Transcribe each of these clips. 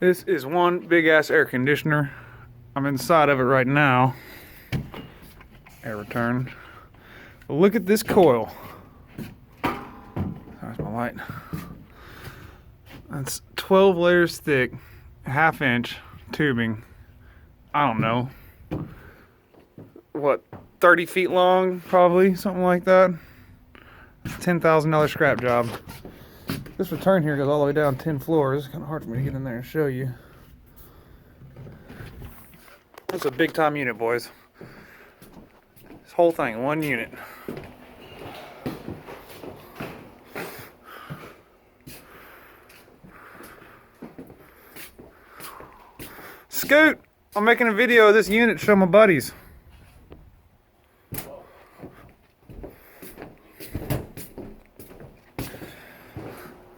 This is one big ass air conditioner. I'm inside of it right now. Air return. But look at this coil. There's my light. That's 12 layers thick, 1/2 inch tubing. I don't know. What, 30 feet long, probably, something like that. $10,000 scrap job. This return here goes all the way down 10 floors. It's kind of hard for me to get in there and show you. That's a big time unit, boys. This whole thing, one unit. Scoot! I'm making a video of this unit to show my buddies.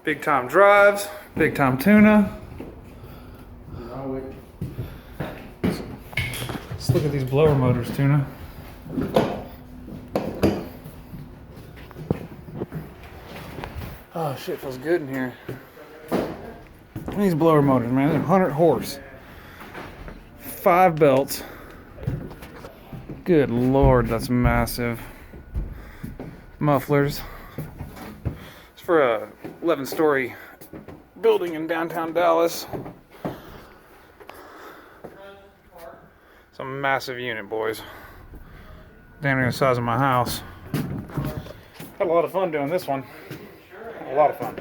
Big time drives, big time tuna. Let's look at these blower motors, tuna. Oh shit, feels good in here. These blower motors, man, they're 100 horse. 5 belts. Good lord, that's massive. Mufflers. It's for a 11-story building in downtown Dallas. It's a massive unit, boys. Damn near the size of my house. Had a lot of fun doing this one. A lot of fun.